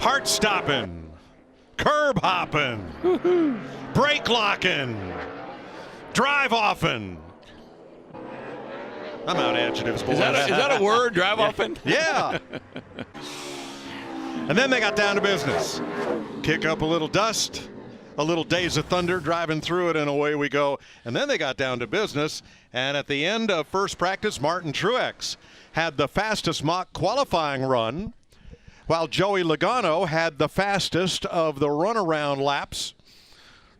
heart stopping, curb hopping, brake locking, drive offing. I'm out of adjectives, boys. Is that a word, drive offing? Yeah. And then they got down to business. Kick up a little dust, a little Days of Thunder driving through it, and away we go. And then they got down to business, and at the end of first practice, Martin Truex had the fastest mock qualifying run, while Joey Logano had the fastest of the runaround laps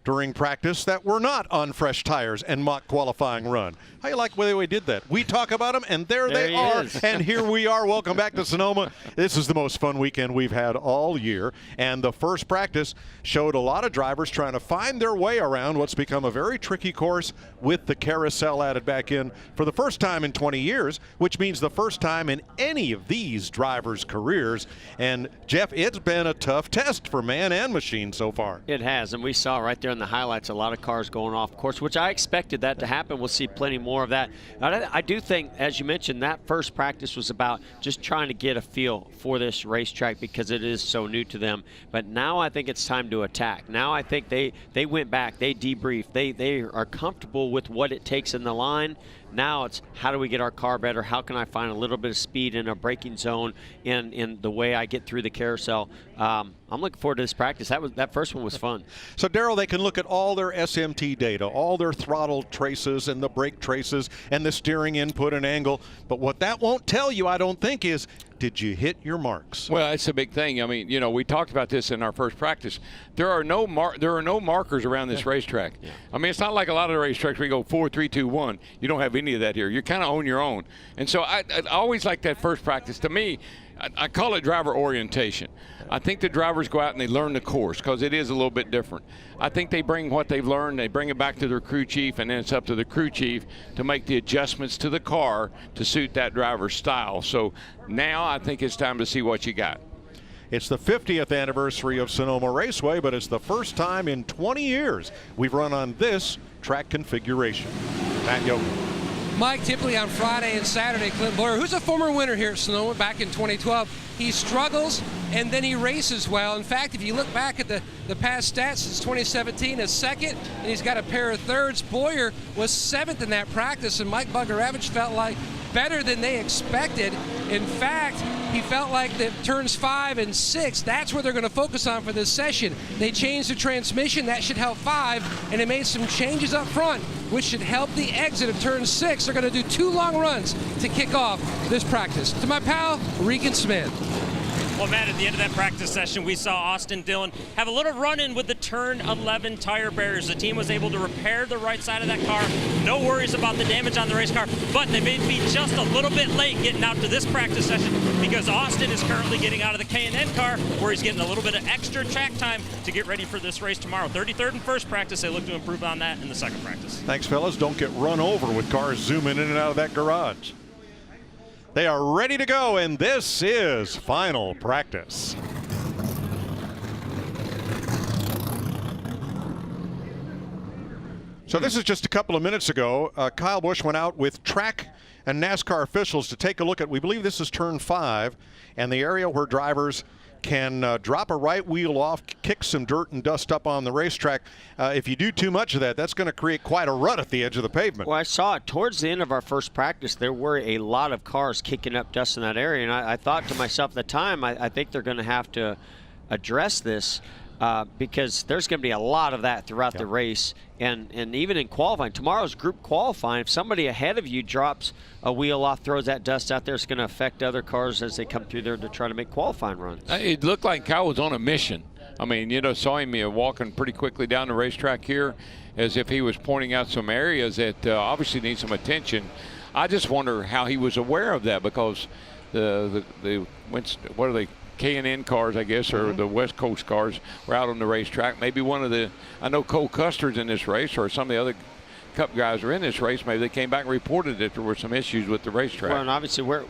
during practice that were not on fresh tires and mock qualifying run. How you like the way we did that? We talk about them, and there they are. And here we are. Welcome back to Sonoma. This is the most fun weekend we've had all year. And the first practice showed a lot of drivers trying to find their way around what's become a very tricky course with the carousel added back in for the first time in 20 years, which means the first time in any of these drivers' careers. And, Jeff, it's been a tough test for man and machine so far. It has, and we saw right there in the highlights a lot of cars going off course, which I expected that to happen. We'll see plenty more of that. I do think, as you mentioned, that first practice was about just trying to get a feel for this racetrack because it is so new to them. But now I think it's time to attack. Now I think they went back, they debriefed, they are comfortable with what it takes in the line. Now it's how do we get our car better? How can I find a little bit of speed in a braking zone in the way I get through the carousel? I'm looking forward to this practice. That first one was fun. So, Darrell, they can look at all their SMT data, all their throttle traces and the brake traces and the steering input and angle. But what that won't tell you, I don't think, is did you hit your marks? Well, that's a big thing. I mean, you know, we talked about this in our first practice. There are no markers around this racetrack. Yeah. I mean, it's not like a lot of the racetracks where you go 4, 3, 2, 1. You don't have any of that here. You're kind of on your own. And so I always like that first practice. To me, I call it driver orientation. I think the drivers go out and they learn the course because it is a little bit different. I think they bring what they've learned, they bring it back to their crew chief, and then it's up to the crew chief to make the adjustments to the car to suit that driver's style. So now I think it's time to see what you got. It's the 50th anniversary of Sonoma Raceway, but it's the first time in 20 years we've run on this track configuration. Matt Yoakum. Mike Tipley on Friday and Saturday. Clint Boyer, who's a former winner here at Sonoma back in 2012. He struggles and then he races well. In fact, if you look back at the past stats since 2017, a second, and he's got a pair of thirds. Boyer was 7th in that practice, and Mike Bugaravich felt like better than they expected. In fact, he felt like that turns 5 and 6, that's where they're going to focus on for this session. They changed the transmission, that should help 5, and they made some changes up front, which should help the exit of turn 6. They're going to do 2 long runs to kick off this practice. To my pal, Regan Smith. Well, Matt, at the end of that practice session, we saw Austin Dillon have a little run-in with the turn 11 tire barriers. The team was able to repair the right side of that car. No worries about the damage on the race car, but they may be just a little bit late getting out to this practice session because Austin is currently getting out of the K&N car where he's getting a little bit of extra track time to get ready for this race tomorrow. 33rd in first practice. They look to improve on that in the second practice. Thanks, fellas. Don't get run over with cars zooming in and out of that garage. They are ready to go, and this is final practice. So this is just a couple of minutes ago. Kyle Busch went out with track and NASCAR officials to take a look at, we believe this is turn 5, and the area where drivers can drop a right wheel off, kick some dirt and dust up on the racetrack. If you do too much of that, that's going to create quite a rut at the edge of the pavement. Well, I saw it towards the end of our first practice. There were a lot of cars kicking up dust in that area, and I thought to myself at the time, I think they're going to have to address this because there's going to be a lot of that throughout the race, and even in qualifying. Tomorrow's group qualifying, if somebody ahead of you drops a wheel off, throws that dust out there, it's going to affect other cars as they come through there to try to make qualifying runs. It looked like Kyle was on a mission. I mean, you know, saw him walking pretty quickly down the racetrack here as if he was pointing out some areas that obviously need some attention. I just wonder how he was aware of that because the what are they? K&N cars, I guess, or the West Coast cars were out on the racetrack. Maybe one of the, I know Cole Custer's in this race, or some of the other Cup guys are in this race. Maybe they came back and reported that there were some issues with the racetrack. Well, and obviously we're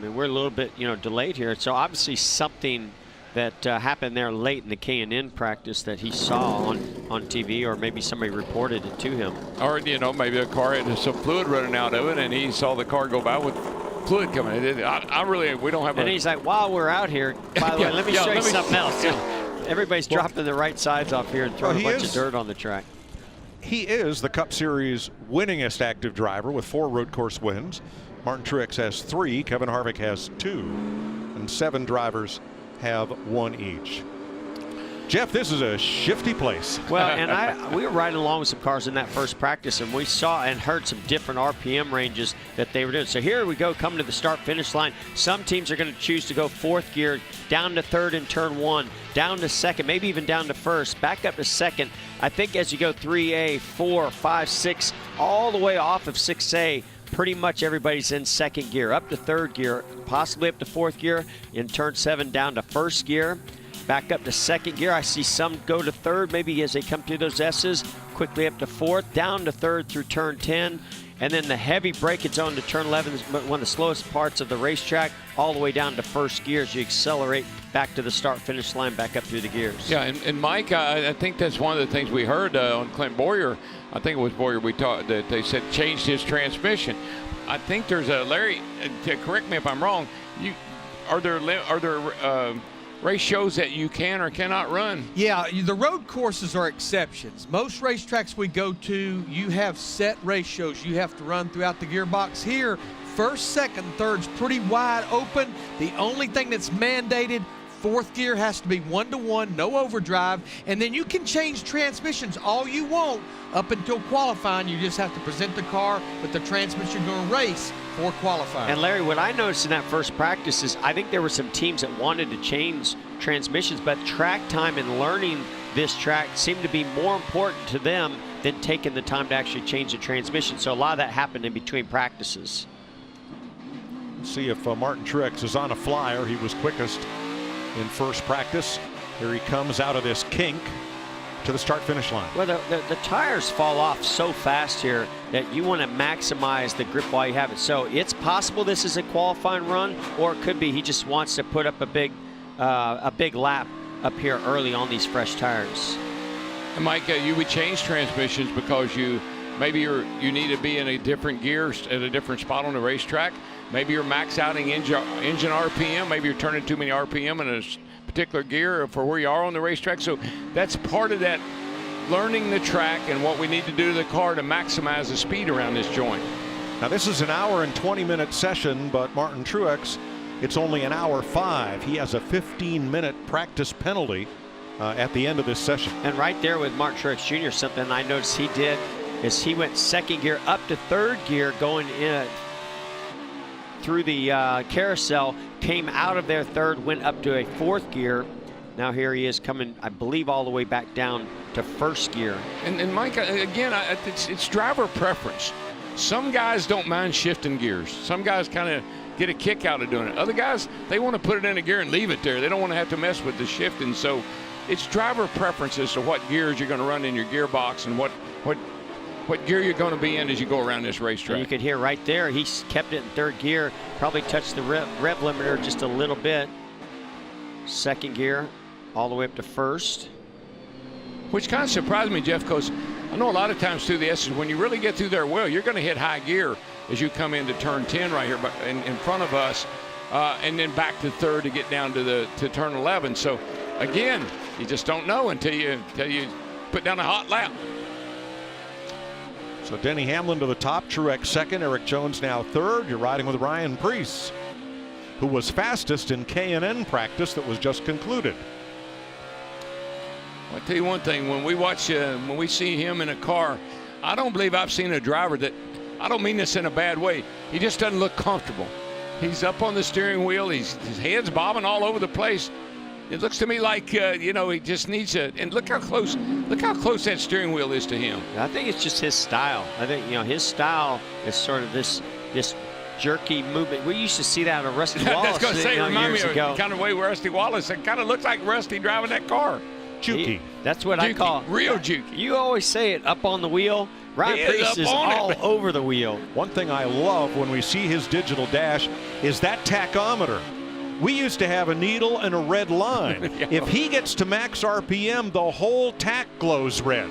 a little bit, delayed here. So obviously something that happened there late in the K&N practice that he saw on TV, or maybe somebody reported it to him. Or, maybe a car had some fluid running out of it, and he saw the car go by with fluid coming in. I really, we don't have. And he's like, while we're out here, by the way, let me show you something else. Everybody's dropping the right sides off here and throwing a bunch of dirt on the track. He is the Cup Series winningest active driver with 4 road course wins. Martin Truex has 3, Kevin Harvick has 2, and 7 drivers have 1 each. Jeff, this is a shifty place. Well, and we were riding along with some cars in that first practice, and we saw and heard some different RPM ranges that they were doing. So here we go, coming to the start-finish line. Some teams are going to choose to go 4th gear, down to 3rd in turn 1, down to 2nd, maybe even down to 1st, back up to 2nd. I think as you go 3A, 4, 5, 6, all the way off of 6A, pretty much everybody's in 2nd gear, up to 3rd gear, possibly up to 4th gear, in turn 7 down to 1st gear. Back up to 2nd gear. I see some go to 3rd, maybe as they come through those S's, quickly up to 4th, down to 3rd through turn 10. And then the heavy braking zone to turn 11 is one of the slowest parts of the racetrack, all the way down to 1st gear as you accelerate back to the start-finish line, back up through the gears. Yeah, and Mike, I think that's one of the things we heard on Clint Boyer. I think it was Boyer we talked that they said changed his transmission. I think there's a, Larry, correct me if I'm wrong, are there race shows that you can or cannot run? Yeah, the road courses are exceptions. Most racetracks we go to, you have set race shows you have to run throughout the gearbox. Here, 1st, 2nd, 3rd's pretty wide open. The only thing that's mandated, 4th gear has to be 1-to-1, no overdrive, and then you can change transmissions all you want up until qualifying. You just have to present the car with the transmission you're going to race for qualifying. And Larry, what I noticed in that first practice is I think there were some teams that wanted to change transmissions, but track time and learning this track seemed to be more important to them than taking the time to actually change the transmission. So a lot of that happened in between practices. Let's see if Martin Truex is on a flyer. He was quickest in first practice. Here he comes out of this kink to the start-finish line. Well, the tires fall off so fast here that you want to maximize the grip while you have it. So it's possible this is a qualifying run, or it could be he just wants to put up a big lap up here early on these fresh tires. And Mike, you would change transmissions because you need to be in a different gear at a different spot on the racetrack. Maybe you're max outing engine RPM. Maybe you're turning too many RPM in a particular gear for where you are on the racetrack. So that's part of that, learning the track and what we need to do to the car to maximize the speed around this joint. Now this is an hour and 20-minute session, but Martin Truex, it's only an hour 5. He has a 15-minute practice penalty at the end of this session. And right there with Martin Truex Jr., something I noticed he did is he went 2nd gear up to 3rd gear going in through the carousel, came out of there 3rd, went up to a 4th gear. Now here he is coming, I believe, all the way back down to 1st gear. And Mike, again, it's driver preference. Some guys don't mind shifting gears. Some guys kind of get a kick out of doing it. Other guys, they want to put it in a gear and leave it there. They don't want to have to mess with the shifting. So it's driver preference as to what gears you're going to run in your gearbox and what gear you're going to be in as you go around this racetrack. And you could hear right there, he kept it in 3rd gear, probably touched the rev limiter just a little bit. 2nd gear, all the way up to 1st. Which kind of surprised me, Jeff, because I know a lot of times through the S's, when you really get through there well, you're going to hit high gear as you come into turn 10 right here in front of us, and then back to 3rd to get down to turn 11. So again, you just don't know until you put down a hot lap. So Denny Hamlin to the top, Truex 2nd, Eric Jones now 3rd. You're riding with Ryan Preece, who was fastest in K&N practice that was just concluded. I'll tell you one thing, when we see him in a car, I don't believe I've seen a driver that, I don't mean this in a bad way, he just doesn't look comfortable. He's up on the steering wheel, his head's bobbing all over the place. It looks to me like, he just needs to, and look how close that steering wheel is to him. I think it's just his style. I think, his style is sort of this jerky movement. We used to see that on Rusty Wallace. That's going to say, remind me of ago. the kind of way Rusty Wallace, it kind of looks like Rusty driving that car. Jukey. That's what Jukey, I call real Jukey. You always say it, up on the wheel. Ryan Preece is all over the wheel. One thing I love when we see his digital dash is that tachometer. We used to have a needle and a red line. Yeah. If he gets to max RPM, the whole tack glows red.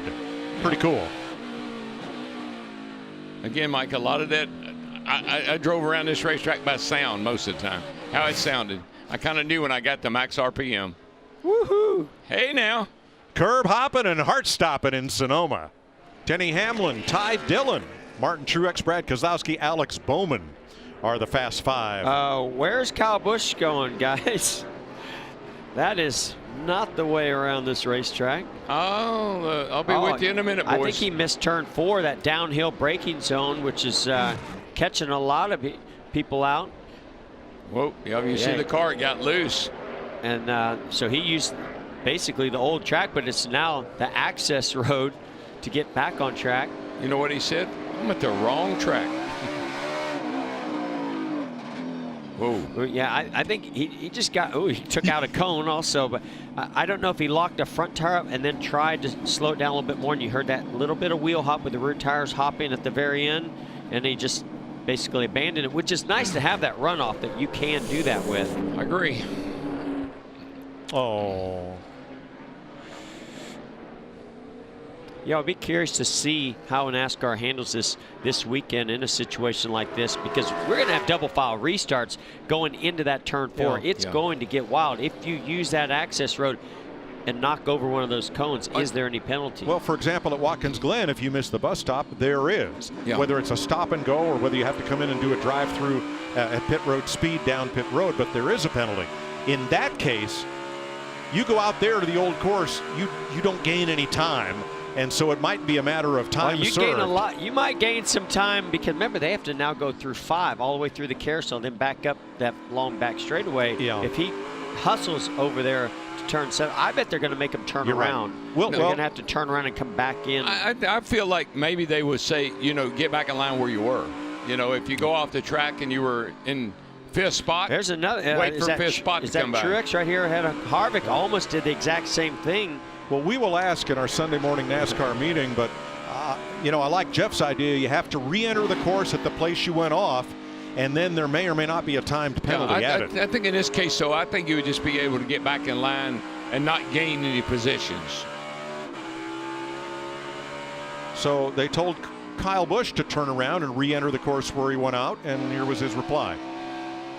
Pretty cool. Again, Mike, a lot of that, I drove around this racetrack by sound most of the time, how it sounded. I kind of knew when I got the max RPM. Woohoo! Hey now. Curb hopping and heart stopping in Sonoma. Denny Hamlin, Ty Dillon, Martin Truex, Brad Keselowski, Alex Bowman are the Fast Five. Where's Kyle Busch going, guys? That is not the way around this racetrack. Oh, I'll be with you in a minute, boys. I think he missed turn 4, that downhill braking zone, which is catching a lot of people out. Whoa, yeah, you see the car, it got loose. And so he used basically the old track, but it's now the access road to get back on track. You know what he said? I'm at the wrong track. Whoa. Yeah, I think he just got, he took out a cone also, but I don't know if he locked a front tire up and then tried to slow it down a little bit more, and you heard that little bit of wheel hop with the rear tires hopping at the very end, and he just basically abandoned it, which is nice to have that runoff that you can do that with. I agree. Oh. Yeah, I'll be curious to see how NASCAR handles this weekend in a situation like this, because we're going to have double file restarts going into that turn 4. It's going to get wild. If you use that access road and knock over one of those cones, is there any penalty? Well, for example, at Watkins Glen, if you miss the bus stop, there is. Yeah. Whether it's a stop and go or whether you have to come in and do a drive-through at pit road speed down pit road, but there is a penalty. In that case, you go out there to the old course, you don't gain any time. And so it might be a matter of time you served. gain a lot. You might gain some time, because remember, they have to now go through 5 all the way through the carousel, then back up that long back straightaway. Yeah. If he hustles over there to turn 7, I bet they're going to make him turn around. Right. Well, they're going to have to turn around and come back in. I feel like maybe they would say, get back in line where you were. If you go off the track and you were in 5th spot, there's another. Wait for 5th spot to come back. Is that Truex right here ahead of Harvick? Almost did the exact same thing. Well, we will ask in our Sunday morning NASCAR meeting, but, I like Jeff's idea. You have to re-enter the course at the place you went off, and then there may or may not be a timed penalty added. I think in this case, so I think you would just be able to get back in line and not gain any positions. So they told Kyle Busch to turn around and re-enter the course where he went out, and here was his reply.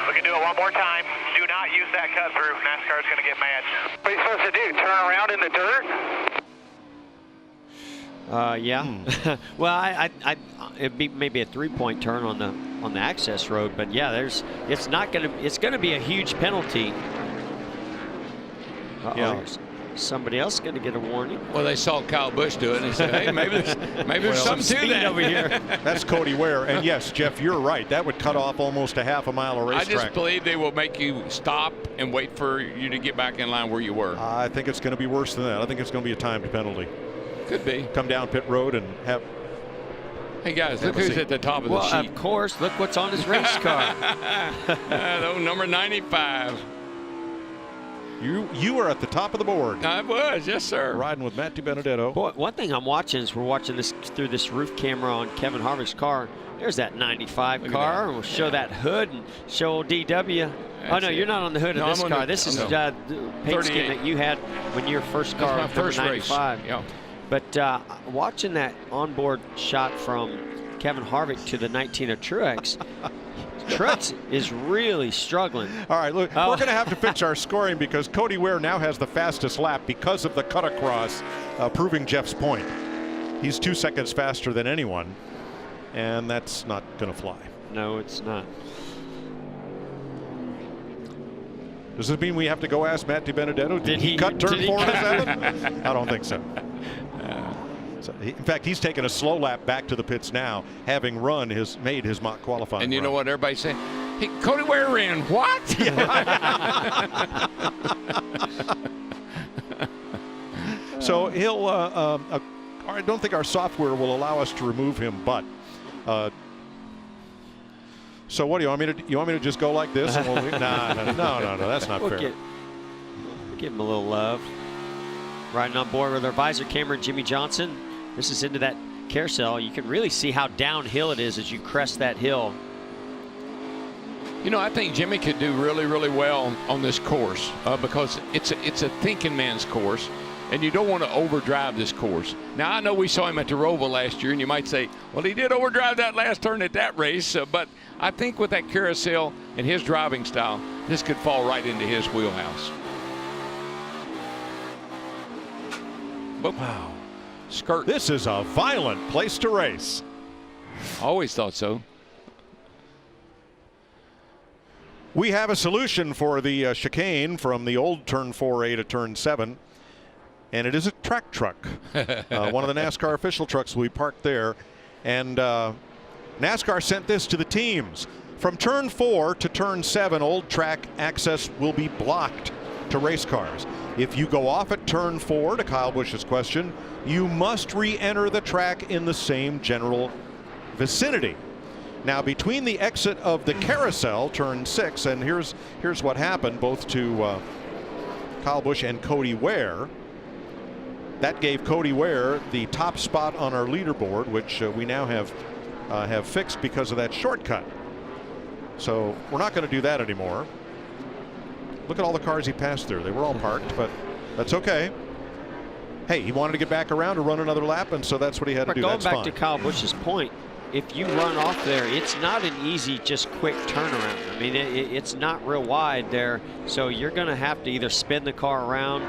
We can do it one more time. Do not use that cut through. NASCAR's going to get mad. What are you supposed to do? Turn around in the dirt? Yeah. Well, it'd be maybe a 3-point turn on the access road, but yeah, it's going to be a huge penalty. Yeah. Somebody else going to get a warning. Well, they saw Kyle Busch do it, and they said, hey, maybe there's something to that over here. That's Cody Ware. And yes, Jeff, you're right. That would cut off almost a half a mile of racetrack. I just believe they will make you stop and wait for you to get back in line where you were. I think it's going to be worse than that. I think it's going to be a timed penalty. Could be. Come down pit road and have. Hey, guys, look who's at the top of the sheet. Well, of course, look what's on his race car. Number 95. You were at the top of the board. I was, yes, sir. Riding with Matt DiBenedetto. Boy, one thing I'm watching is we're watching this through this roof camera on Kevin Harvick's car. There's that 95 car. And we'll show that hood and show old DW. Oh, no, you're not on the hood of this car. This is the paint scheme that you had when your first car was first 95. Race. Yeah. But watching that onboard shot from Kevin Harvick to the 19 of Truex, Truex is really struggling. All right, look, we're going to have to fix our scoring because Cody Ware now has the fastest lap because of the cut across, proving Jeff's point. He's 2 seconds faster than anyone, and that's not going to fly. No, it's not. Does this mean we have to go ask Matt DiBenedetto? Did he cut turn 4 to 7? I don't think so. In fact, he's taken a slow lap back to the pits now, having made his mock qualifying. And you run. know what everybody's saying? Hey, Cody Ware ran what? So he'll. I don't think our software will allow us to remove him, but. So what do you want me to? You want me to just go like this? And no, that's not fair. Give him a little love. Riding on board with our visor camera, Jimmy Johnson. This is into that carousel. You can really see how downhill it is as you crest that hill. You know, I think Jimmy could do really, really well on this course because it's a thinking man's course. and you don't want to overdrive this course. Now, I know we saw him at the Roval last year, and you might say, well, he did overdrive that last turn at that race, but I think with that carousel and his driving style, this could fall right into his wheelhouse. But, wow. Skirt. This is a violent place to race. Always thought so. We have a solution for the chicane from the old turn 4A to turn 7, and it is a track truck. One of the NASCAR official trucks will be parked there, and NASCAR sent this to the teams. From turn 4 to turn 7, old track access will be blocked to race cars. If you go off at turn 4, to Kyle Busch's question, you must re-enter the track in the same general vicinity. Now, between the exit of the carousel, turn 6, and here's what happened both to Kyle Busch and Cody Ware. That gave Cody Ware the top spot on our leaderboard, which we now have fixed because of that shortcut. So we're not going to do that anymore. Look at all the cars he passed through. They were all parked, but that's okay. Hey, he wanted to get back around to run another lap, and so that's what he had to do. Going that's back fine. to Kyle Busch's point, if you run off there, it's not an easy, just quick turnaround. I mean, it's not real wide there, so you're going to have to either spin the car around,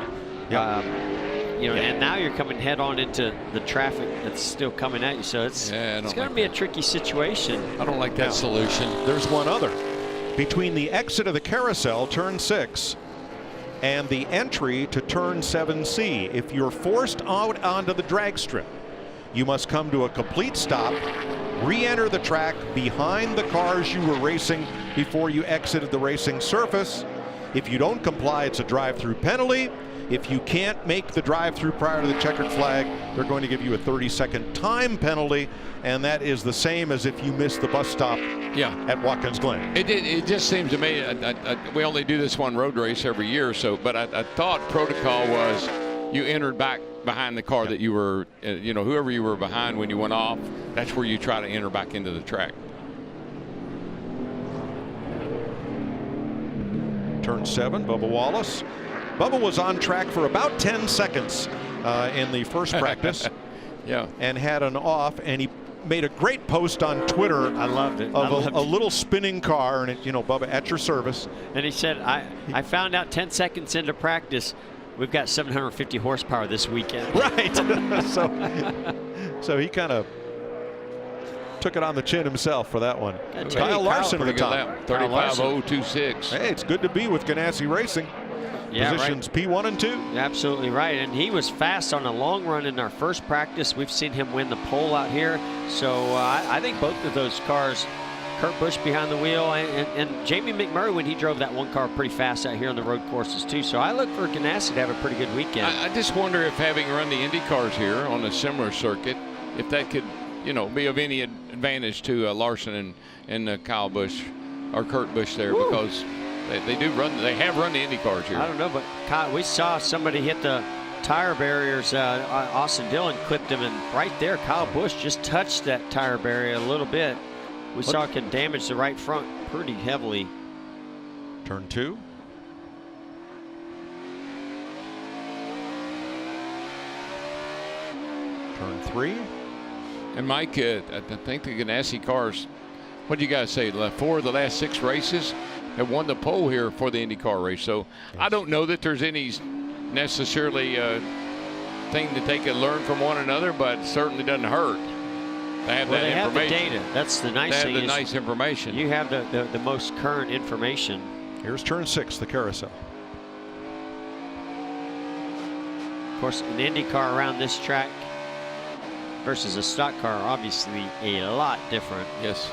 and now you're coming head on into the traffic that's still coming at you. So it's going to be a tricky situation. I don't like that solution. There's one other. Between the exit of the carousel, turn 6, and the entry to turn 7C, if you're forced out onto the drag strip, you must come to a complete stop, re-enter the track behind the cars you were racing before you exited the racing surface. If you don't comply, it's a drive-through penalty. If you can't make the drive-through prior to the checkered flag, they're going to give you a 30-second time penalty, and that is the same as if you miss the bus stop at Watkins Glen. It just seems to me, we only do this one road race every year, but I thought protocol was you entered back behind the car that you were, whoever you were behind when you went off, that's where you try to enter back into the track. Turn 7, Bubba Wallace. Bubba was on track for about 10 seconds in the first practice. And had an off, and he made a great post on Twitter. I loved it. Of a little spinning car, and Bubba, at your service. And he said, I found out 10 seconds into practice, we've got 750 horsepower this weekend. Right. so he kind of took it on the chin himself for that one. Kyle Larson at the top. 35.026. Hey, it's good to be with Ganassi Racing. Positions right. P1 and 2. Absolutely right. And he was fast on a long run in our first practice. We've seen him win the pole out here. So I think both of those cars, Kurt Busch behind the wheel and Jamie McMurray, when he drove that one car pretty fast out here on the road courses too. So I look for Ganassi to have a pretty good weekend. I just wonder if having run the Indy cars here on a similar circuit, if that could, be of any advantage to Larson and Kyle Busch or Kurt Busch there. Woo. Because they have run the Indy cars here. I don't know, but Kyle, we saw somebody hit the tire barriers. Austin Dillon clipped him, and right there, Kyle Busch just touched that tire barrier a little bit. We saw it can damage the right front pretty heavily. Turn 2. Turn 3. And Mike, I think the Ganassi cars, what do you guys say? 4 of the last 6 races have won the pole here for the IndyCar race. So I don't know that there's any necessarily thing that they can learn from one another, but it certainly doesn't hurt to have that information. Have the data. That's the nice thing. They have the nice information. You have the most current information. Here's turn 6, the carousel. Of course, an Indy car around this track versus a stock car, obviously a lot different. Yes.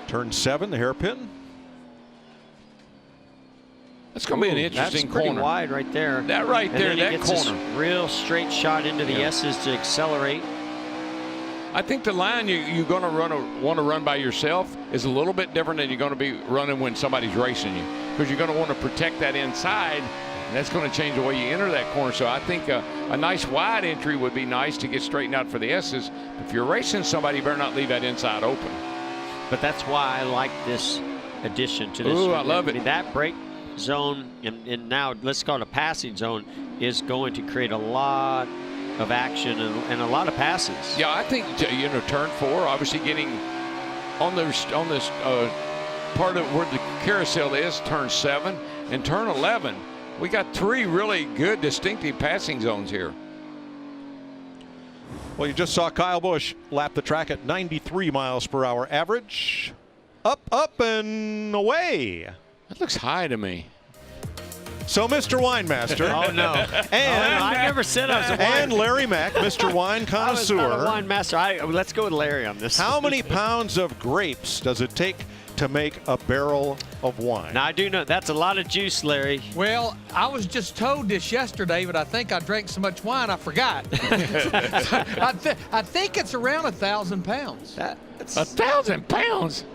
Turn 7, the hairpin. That's going to be an interesting corner. That's pretty wide right there. That right there, that corner. Real straight shot into the S's to accelerate. I think the line you're going to want to run by yourself is a little bit different than you're going to be running when somebody's racing you, because you're going to want to protect that inside, and that's going to change the way you enter that corner. So I think a nice wide entry would be nice to get straightened out for the S's. If you're racing somebody, you better not leave that inside open. But that's why I like this addition to this. Ooh, I love it. That brake zone, and now let's call it a passing zone, is going to create a lot of action and a lot of passes. Yeah, I think, you know, turn 4, obviously getting on this part of where the carousel is, turn 7, and turn 11. We got 3 really good distinctive passing zones here. Well, you just saw Kyle Busch lap the track at 93 miles per hour average. Up, up, and away. That looks high to me. So, Mr. Winemaster. Oh, no. And I never said I was a wine. And Larry Mack, Mr. Wine Connoisseur. I was not a wine master. Let's go with Larry on this. How many pounds of grapes does it take to make a barrel of wine? Now, I do know that's a lot of juice, Larry. Well, I was just told this yesterday, but I think I drank so much wine I forgot. I think it's around 1,000 pounds. That's 1,000 pounds?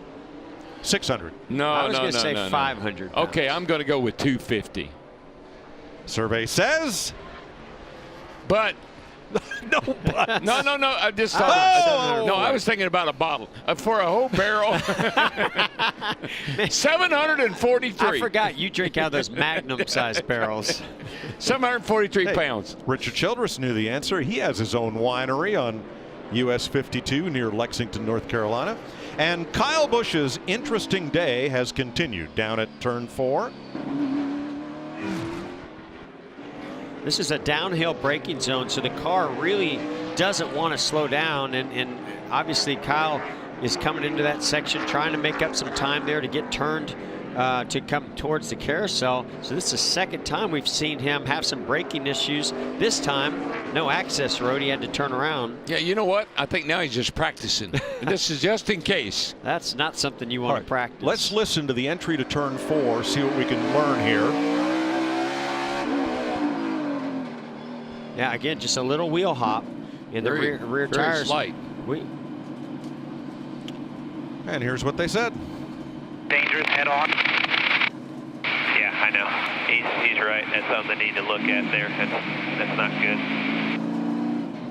600. No, I was no, going to no, say no, no. 500 pounds. Okay, I'm going to go with 250. Survey says. But No, but. no. I just thought. Oh! No, I was thinking about a bottle for a whole barrel. 743. I forgot you drink out of those Magnum-sized barrels. 743 Hey, pounds. Richard Childress knew the answer. He has his own winery on US 52 near Lexington, North Carolina. And Kyle Busch's interesting day has continued down at turn 4. This is a downhill braking zone, so the car really doesn't want to slow down. And obviously, Kyle is coming into that section trying to make up some time there to get turned to come towards the carousel. So this is the second time we've seen him have some braking issues. This time, no access road. He had to turn around. Yeah, you know what? I think now he's just practicing. This is just in case. That's not something you want to practice. Let's listen to the entry to turn 4, see what we can learn here. Yeah, again, just a little wheel hop in the rear very tires. Slight. And here's what they said. Dangerous head on. Yeah, I know. He's right. That's something they need to look at there. That's not good.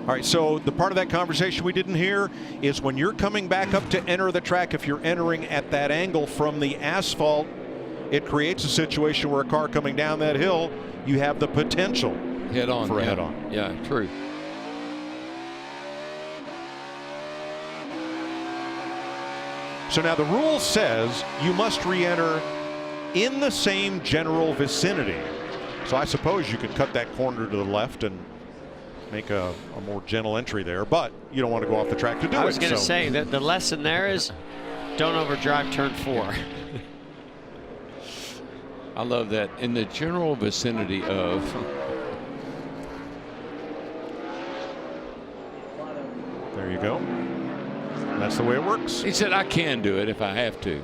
All right, so the part of that conversation we didn't hear is when you're coming back up to enter the track, if you're entering at that angle from the asphalt, it creates a situation where a car coming down that hill, you have the potential Head on. for a yeah. head-on. Yeah, true. So now the rule says you must re-enter in the same general vicinity. So I suppose you could cut that corner to the left and make a more gentle entry there, but you don't want to go off the track to do it. I was going to say that the lesson there is don't overdrive turn 4. I love that. In the general vicinity of. There you go. That's the way it works. He said, I can do it if I have to.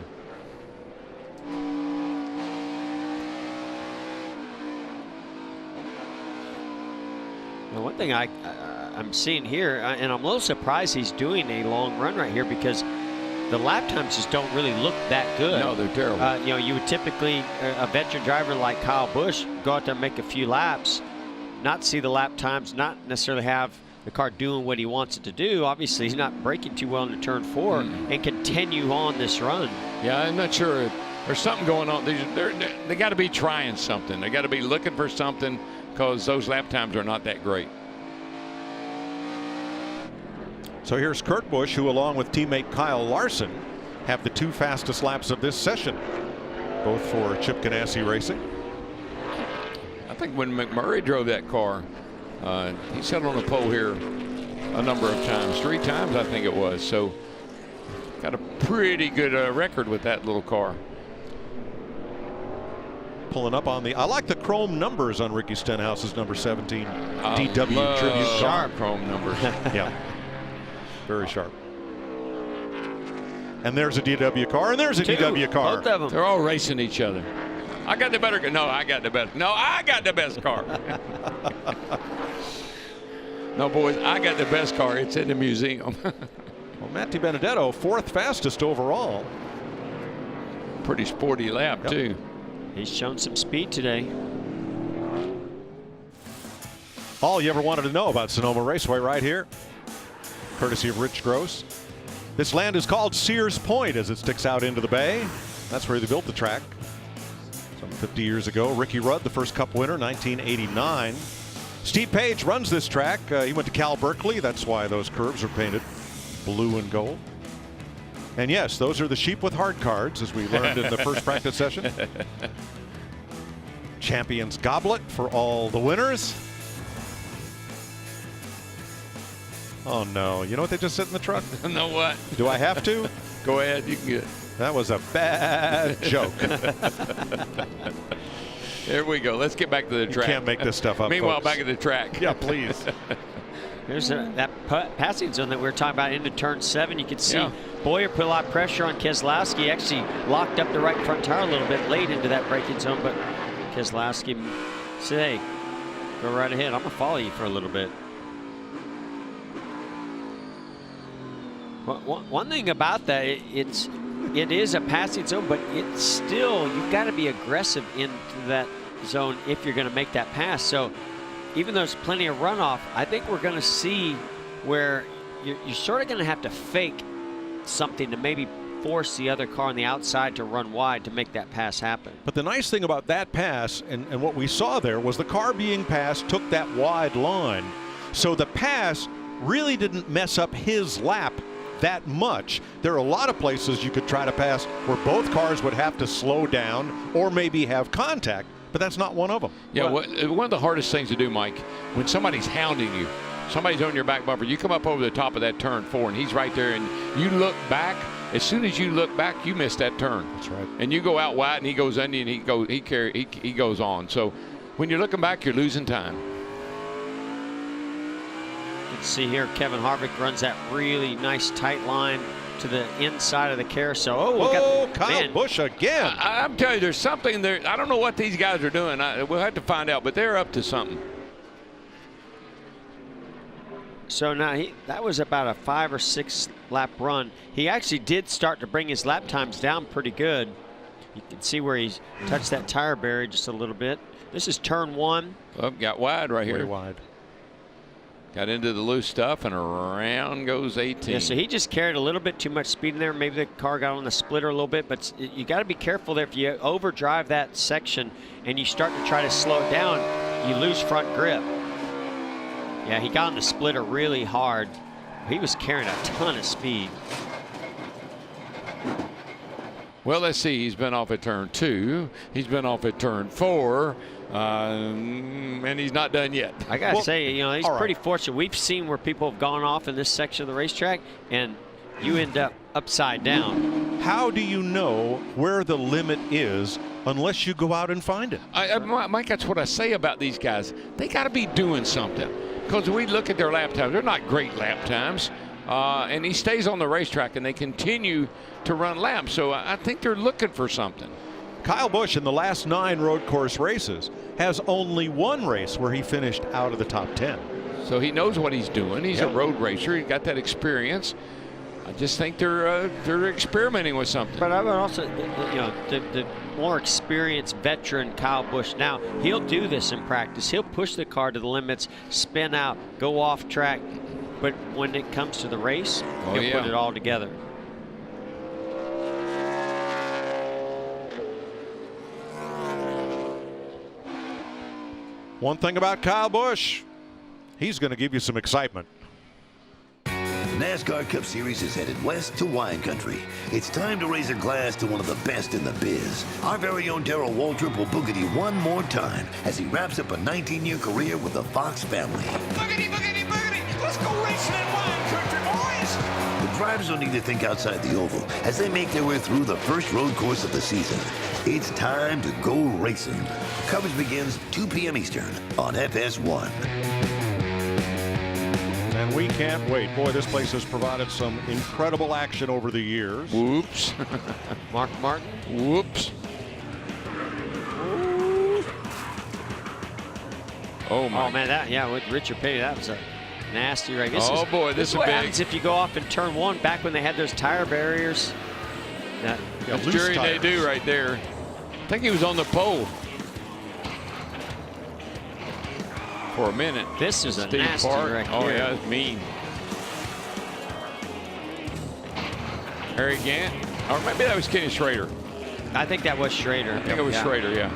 Well, one thing I'm seeing here, and I'm a little surprised he's doing a long run right here because the lap times just don't really look that good. No, they're terrible. You know, you would typically, a veteran driver like Kyle Busch, go out there and make a few laps, not see the lap times, not necessarily have the car doing what he wants it to do. Obviously, he's not braking too well into turn 4 and continue on this run. Yeah, I'm not sure. There's something going on. They got to be trying something. They got to be looking for something because those lap times are not that great. So here's Kurt Busch, who along with teammate Kyle Larson have the 2 fastest laps of this session, both for Chip Ganassi Racing. I think when McMurray drove that car, he sat on the pole here a number of times, 3 times I think it was. So got a pretty good record with that little car. Pulling up on the, I like the chrome numbers on Ricky Stenhouse's number 17 DW tribute car. Sharp chrome numbers. Yeah, very sharp. And there's a DW car, and there's a 2, DW car. both of them. They're all racing each other. I got the better. No, I got the best. No, I got the best car. No, boys, I got the best car. It's in the museum. Well, Matt DiBenedetto, 4th fastest overall. Pretty sporty lap, Yep. too. He's shown some speed today. All you ever wanted to know about Sonoma Raceway right here, courtesy of Rich Gross. This land is called Sears Point as it sticks out into the bay. That's where they built the track. Some 50 years ago, Ricky Rudd, the first Cup winner, 1989. Steve Page runs this track. He went to Cal Berkeley. That's why those curves are painted blue and gold. And yes, those are the sheep with hard cards, as we learned in the first practice session. Champions Goblet for all the winners. Oh no, you know what they just said in the truck? Know what? Do I have to? Go ahead, you can get it. That was a bad joke. There we go. Let's get back to the track. You can't make this stuff up. Meanwhile, folks. back at the track. Yeah, please. Here's that passing zone that we were talking about into turn 7. You can see Boyer put a lot of pressure on Keselowski. Actually locked up the right front tire a little bit late into that braking zone, but Keselowski said, hey, go right ahead. I'm going to follow you for a little bit. One thing about that, it is a passing zone, but it's still, you've got to be aggressive into that zone if you're going to make that pass. So even though there's plenty of runoff, I think we're going to see where you're sort of going to have to fake something to maybe force the other car on the outside to run wide to make that pass happen. But the nice thing about that pass and what we saw there was the car being passed took that wide line. So the pass really didn't mess up his lap that much. There are a lot of places you could try to pass where both cars would have to slow down or maybe have contact, but that's not one of them. Yeah, one of the hardest things to do, Mike, when somebody's hounding you, somebody's on your back bumper, you come up over the top of that turn 4 and he's right there and you look back. As soon as you look back, you miss that turn. That's right. And you go out wide and he goes under and he goes on. So when you're looking back, you're losing time. You can see here Kevin Harvick runs that really nice tight line to the inside of the carousel. Oh, Kyle Busch again. I'm telling you, there's something there. I don't know what these guys are doing. We'll have to find out, but they're up to something. So now that was about a 5 or 6 lap run. He actually did start to bring his lap times down pretty good. You can see where he's touched that tire barrier just a little bit. This is turn 1. Oh, got wide right here. Way wide. Got into the loose stuff and around goes 18. Yeah, so he just carried a little bit too much speed in there. Maybe the car got on the splitter a little bit, but you got to be careful there. If you overdrive that section and you start to try to slow it down, you lose front grip. Yeah, he got on the splitter really hard. He was carrying a ton of speed. Well, let's see. He's been off at turn 2. He's been off at turn 4. And he's not done yet. I gotta say, you know, he's pretty fortunate. We've seen where people have gone off in this section of the racetrack, and you end up upside down. How do you know where the limit is unless you go out and find it? Mike, that's what I say about these guys. They got to be doing something. Because we look at their lap times. They're not great lap times. And he stays on the racetrack, and they continue to run laps. So I think they're looking for something. Kyle Busch in the last 9 road course races has only 1 race where he finished out of the top 10. So he knows what he's doing. He's a road racer. He's got that experience. I just think they're experimenting with something. But I would also, you know, the more experienced veteran Kyle Busch, now he'll do this in practice. He'll push the car to the limits, spin out, go off track. But when it comes to the race, he'll put it all together. One thing about Kyle Busch, he's going to give you some excitement. NASCAR Cup Series is headed west to wine country. It's time to raise a glass to one of the best in the biz. Our very own Darrell Waltrip will boogity one more time as he wraps up a 19-year career with the Fox family. Boogity, boogity, boogity! Let's go racing in wine country, boys! The drivers don't need to think outside the oval as they make their way through the first road course of the season. It's time to go racing. Coverage begins 2 p.m. Eastern on FS1. And we can't wait. Boy, this place has provided some incredible action over the years. Whoops. Mark Martin. Whoops. Oh, my. Oh, man, with Richard Petty, that was a nasty wreck. This is what big. happens if you go off in turn 1 back when they had those tire barriers. That's jury they do right there. I think he was on the pole for a minute. This is a nasty wreck Oh, here. yeah, it's mean. Harry Gant, or maybe that was Kenny Schrader. I think that was Schrader. I think it was Schrader, yeah.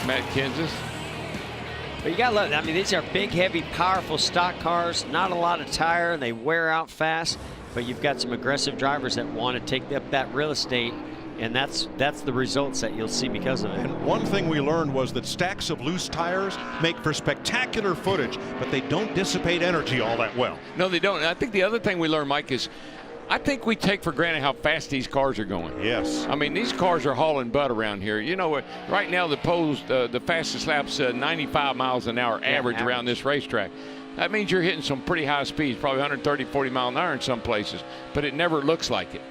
Matt Kenseth. But you got to look, I mean, these are big, heavy, powerful stock cars, not a lot of tire, they wear out fast, but you've got some aggressive drivers that want to take up that real estate, and that's the results that you'll see because of it. And one thing we learned was that stacks of loose tires make for spectacular footage, but they don't dissipate energy all that well. No, they don't. And I think the other thing we learned, Mike, is I think we take for granted how fast these cars are going. Yes. I mean, these cars are hauling butt around here. You know, right now the fastest lap's 95 miles an hour average around this racetrack. That means you're hitting some pretty high speeds, probably 130, 40 mile an hour in some places, but it never looks like it.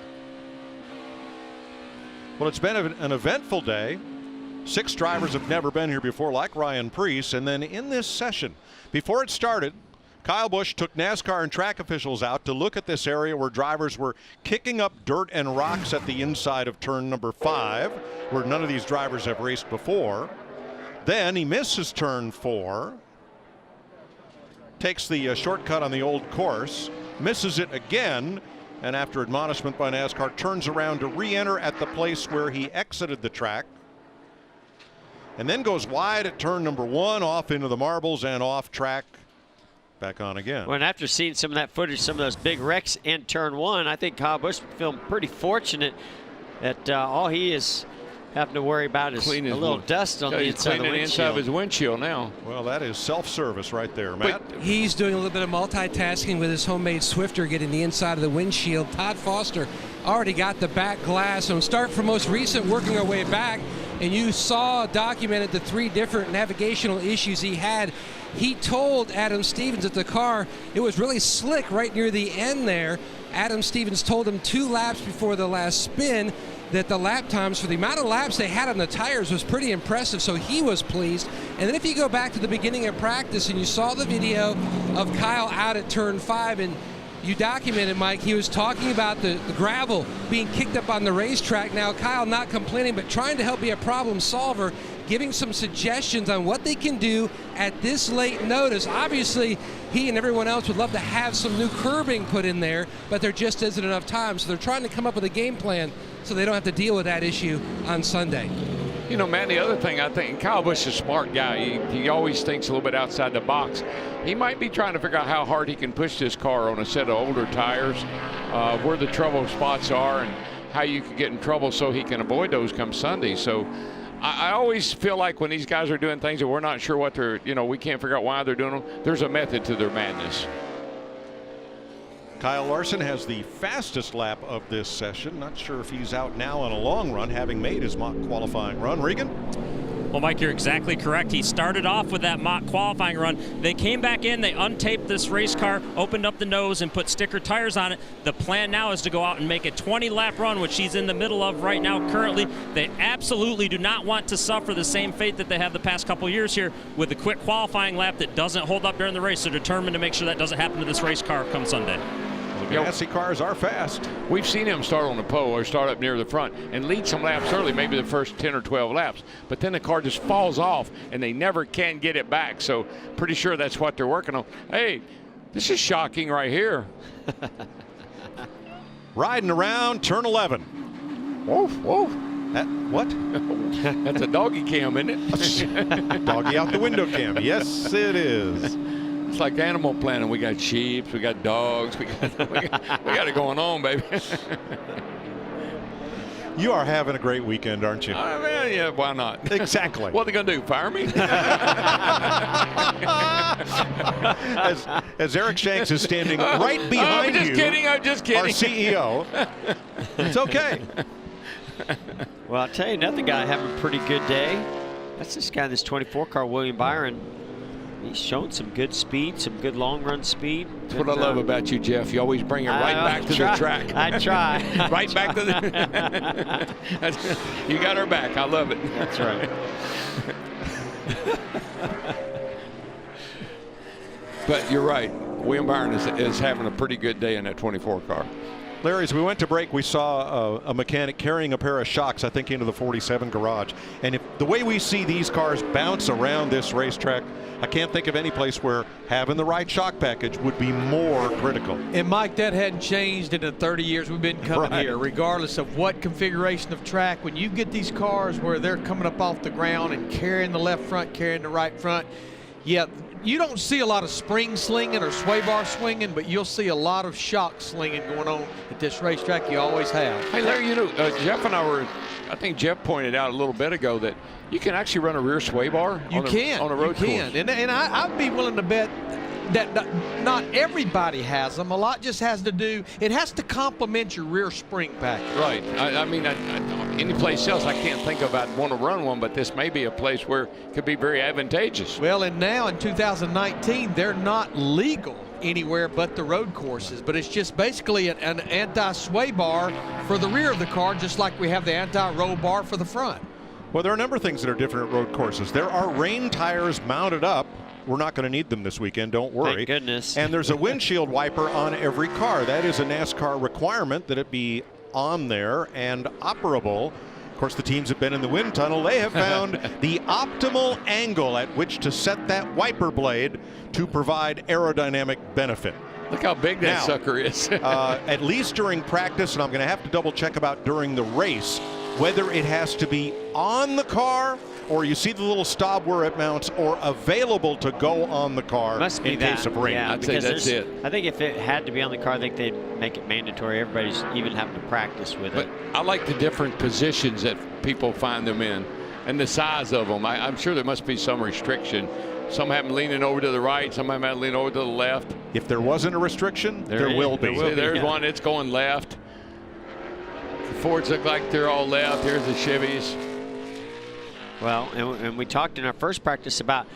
Well, it's been an eventful day. 6 drivers have never been here before, like Ryan Preece. And then in this session, before it started, Kyle Busch took NASCAR and track officials out to look at this area where drivers were kicking up dirt and rocks at the inside of turn number 5, where none of these drivers have raced before. Then he misses turn 4, takes the shortcut on the old course, misses it again, and after admonishment by NASCAR, turns around to re-enter at the place where he exited the track, and then goes wide at turn number 1, off into the marbles and off track. Back on again. Well, and after seeing some of that footage, some of those big wrecks in turn 1, I think Kyle Busch feeling pretty fortunate that all he is having to worry about is a little dust on the inside of the windshield. Inside of his windshield now. Well, that is self-service right there, Matt. But he's doing a little bit of multitasking with his homemade Swifter, getting the inside of the windshield. Todd Foster already got the back glass. So start from most recent, working our way back. And you saw documented the 3 different navigational issues he had. He told Adam Stevens that the car, it was really slick right near the end there. Adam Stevens told him 2 laps before the last spin that the lap times for the amount of laps they had on the tires was pretty impressive, so he was pleased. And then if you go back to the beginning of practice and you saw the video of Kyle out at turn 5, and you documented, Mike, he was talking about the gravel being kicked up on the racetrack. Now, Kyle not complaining, but trying to help be a problem solver, giving some suggestions on what they can do at this late notice. Obviously, he and everyone else would love to have some new curbing put in there, but there just isn't enough time. So they're trying to come up with a game plan so they don't have to deal with that issue on Sunday. You know, man, the other thing I think, Kyle Busch is a smart guy. He always thinks a little bit outside the box. He might be trying to figure out how hard he can push this car on a set of older tires, where the trouble spots are and how you can get in trouble so he can avoid those come Sunday. So I always feel like when these guys are doing things that we're not sure what they're, you know, we can't figure out why they're doing them, there's a method to their madness. Kyle Larson has the fastest lap of this session. Not sure if he's out now on a long run, having made his mock qualifying run. Regan? Well, Mike, you're exactly correct. He started off with that mock qualifying run. They came back in, they untaped this race car, opened up the nose, and put sticker tires on it. The plan now is to go out and make a 20-lap run, which he's in the middle of right now currently. They absolutely do not want to suffer the same fate that they have the past couple years here with a quick qualifying lap that doesn't hold up during the race. They're determined to make sure that doesn't happen to this race car come Sunday. The Ganassi cars are fast. We've seen him start on the pole or start up near the front and lead some laps early, maybe the first 10 or 12 laps, but then the car just falls off and they never can get it back. So pretty sure that's what they're working on. Hey, this is shocking right here. Riding around turn 11. Woof, woof. That, what? That's a doggy cam, isn't it? Doggy out the window cam. Yes, it is. It's like Animal Planet. We got sheep, we got dogs, we got it going on, baby. You are having a great weekend, aren't you? Man, yeah, why not? Exactly. What are they going to do, fire me? as Eric Shanks is standing right behind I'm just kidding. our CEO, it's okay. Well, I'll tell you another guy having a pretty good day. That's this guy in this 24 car, William Byron. He's shown some good speed, some good long run speed. That's what I love about you, Jeff. You always bring it right back to the track. I try. Right back to the. You got our back. I love it. That's right. But you're right. William Byron is having a pretty good day in that 24 car. Larry, as we went to break, we saw a mechanic carrying a pair of shocks, I think, into the 47 garage. And if the way we see these cars bounce around this racetrack, I can't think of any place where having the right shock package would be more critical. And Mike, that hadn't changed in the 30 years we've been coming here, regardless of what configuration of track. When you get these cars where they're coming up off the ground and carrying the left front, carrying the right front, yeah, you don't see a lot of spring slinging or sway bar swinging, but you'll see a lot of shock slinging going on at this racetrack. You always have. Hey, Larry, you know, Jeff and I were, I think Jeff pointed out a little bit ago that you can actually run a rear sway bar on a road course. And I'd be willing to bet that not everybody has them. A lot just has to do, it has to complement your rear spring package. Right. I mean, any place else I can't think of I'd want to run one, but this may be a place where it could be very advantageous. Well, and now in 2019, they're not legal anywhere but the road courses, but it's just basically an anti-sway bar for the rear of the car, just like we have the anti-roll bar for the front. Well, there are a number of things that are different at road courses. There are rain tires mounted up. We're not going to need them this weekend, don't worry. Thank goodness. And there's a windshield wiper on every car. That is a NASCAR requirement that it be on there and operable. Of course, the teams have been in the wind tunnel. They have found the optimal angle at which to set that wiper blade to provide aerodynamic benefit. Look how big that sucker is. At least during practice, and I'm going to have to double check about during the race, whether it has to be on the car or you see the little stop where it mounts, or available to go on the car in case of rain. Yeah, I'd say that's it. I think if it had to be on the car, I think they'd make it mandatory. Everybody's even having to practice with it. But I like the different positions that people find them in and the size of them. I'm sure there must be some restriction. Some have them leaning over to the right, some have them leaning over to the left. If there wasn't a restriction, there will be. There's one that's going left. The Fords look like they're all left. Here's the Chevys. Well, and we talked in our first practice about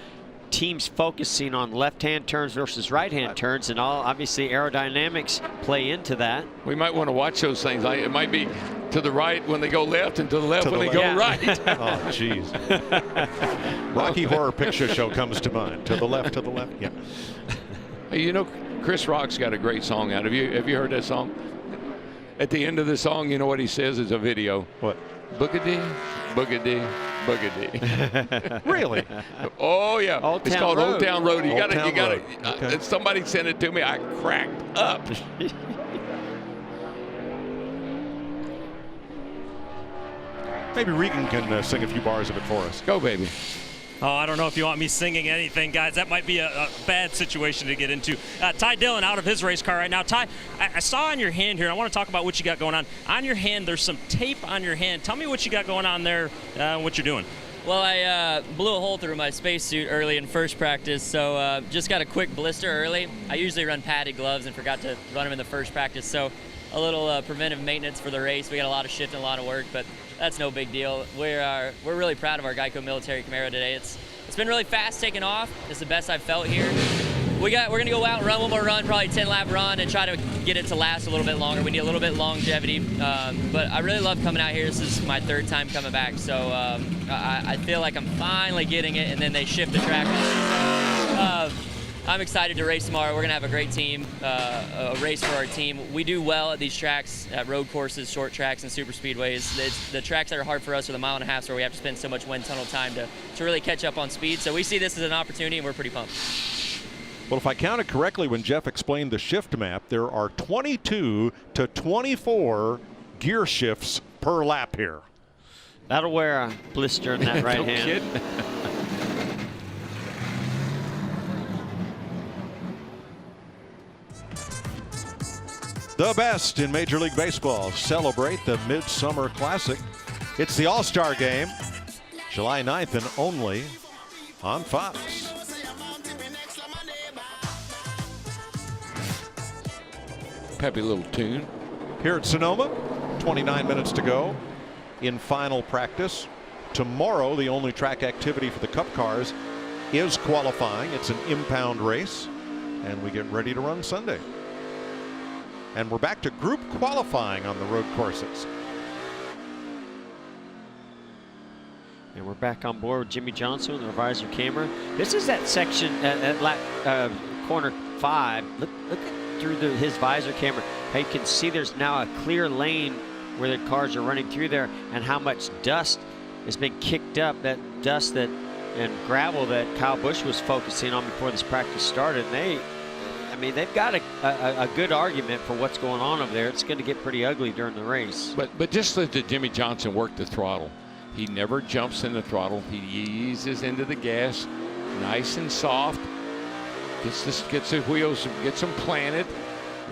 teams focusing on left-hand turns versus right-hand turns, and obviously aerodynamics play into that. We might want to watch those things. It might be to the right when they go left and to the left when they go right. Oh, jeez. Rocky Horror Picture Show comes to mind. To the left, yeah. Hey, you know, Chris Rock's got a great song out. Have you heard that song? At the end of the song, you know what he says is a video. What? Boogity, boogity, boogity. Really? Oh yeah. Old it's Town called Road. Old Town Road. You got to. Okay. Somebody sent it to me. I cracked up. Maybe Regan can sing a few bars of it for us. Go, baby. Oh, I don't know if you want me singing anything, guys. That might be a bad situation to get into. Ty Dillon out of his race car right now. Ty, I saw on your hand here, and I want to talk about what you got going on. On your hand, there's some tape on your hand. Tell me what you got going on there, what you're doing. Well, I blew a hole through my spacesuit early in first practice, so just got a quick blister early. I usually run padded gloves and forgot to run them in the first practice, so a little preventive maintenance for the race. We got a lot of shift and a lot of work, but that's no big deal. We're really proud of our Geico Military Camaro today. It's been really fast taking off. It's the best I've felt here. We're gonna go out and run one more run, probably 10-lap run, and try to get it to last a little bit longer. We need a little bit longevity, but I really love coming out here. This is my third time coming back, so I feel like I'm finally getting it, and then they shift the track. I'm excited to race tomorrow. We're gonna have a great team, a race for our team. We do well at these tracks, at road courses, short tracks, and super speedways. The tracks that are hard for us are the 1.5 miles where we have to spend so much wind tunnel time to really catch up on speed. So we see this as an opportunity, and we're pretty pumped. Well, if I counted correctly when Jeff explained the shift map, there are 22 to 24 gear shifts per lap here. That'll wear a blister in that right hand. Kidding. The best in Major League Baseball celebrate the Midsummer Classic. It's the All-Star Game, July 9th and only on Fox. Peppy little tune. Here at Sonoma, 29 minutes to go in final practice. Tomorrow, the only track activity for the Cup cars is qualifying. It's an impound race, and we get ready to run Sunday. And we're back to group qualifying on the road courses. And we're back on board with Jimmy Johnson with the revisor camera. This is that section at corner 5. Look through his visor camera. how you can see there's now a clear lane where the cars are running through there, and how much dust has been kicked up, that dust that and gravel that Kyle Busch was focusing on before this practice started. And they've got a good argument for what's going on over there. It's going to get pretty ugly during the race. But just let Jimmy Johnson work the throttle. He never jumps in the throttle. He eases into the gas, nice and soft. Gets the wheels, gets them planted,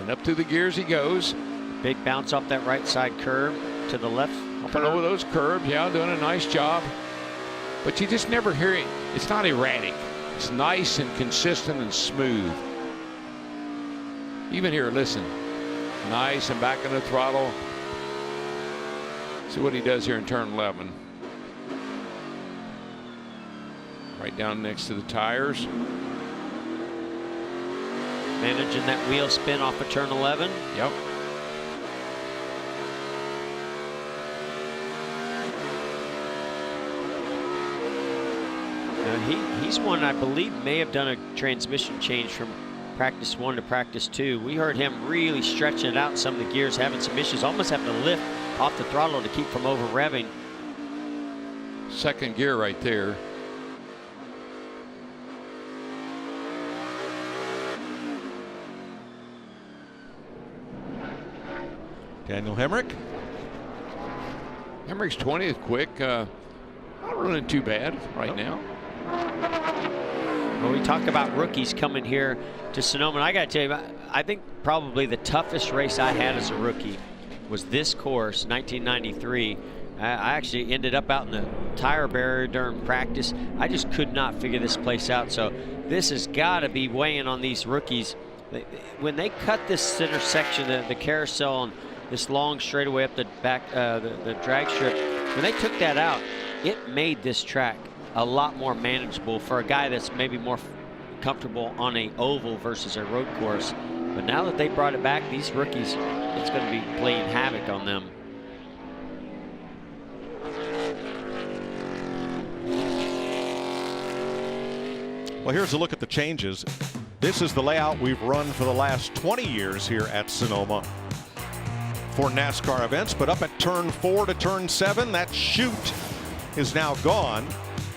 and up through the gears he goes. Big bounce off that right side curve to the left. Up and over those curves, yeah, doing a nice job. But you just never hear it. It's not erratic. It's nice and consistent and smooth. Even here, listen. Nice and back in the throttle. See what he does here in turn 11. Right down next to the tires. Managing that wheel spin off of turn 11. Yep. He's one I believe may have done a transmission change from practice 1 to practice 2. We heard him really stretching it out, some of the gears having some issues, almost having to lift off the throttle to keep from over revving. Second gear right there. Daniel Hemrick. Hemrick's 20th quick. Not running too bad right now. Well, we talk about rookies coming here to Sonoma, and I got to tell you, I think probably the toughest race I had as a rookie was this course, 1993. I actually ended up out in the tire barrier during practice. I just could not figure this place out. So this has got to be weighing on these rookies. When they cut this center section, the carousel, and this long straightaway up the back, the drag strip, when they took that out, it made this track a lot more manageable for a guy that's maybe more comfortable on a oval versus a road course. But now that they brought it back, these rookies, it's going to be playing havoc on them. Well, here's a look at the changes. This is the layout we've run for the last 20 years here at Sonoma for NASCAR events, but up at turn 4 to turn 7, that chute is now gone.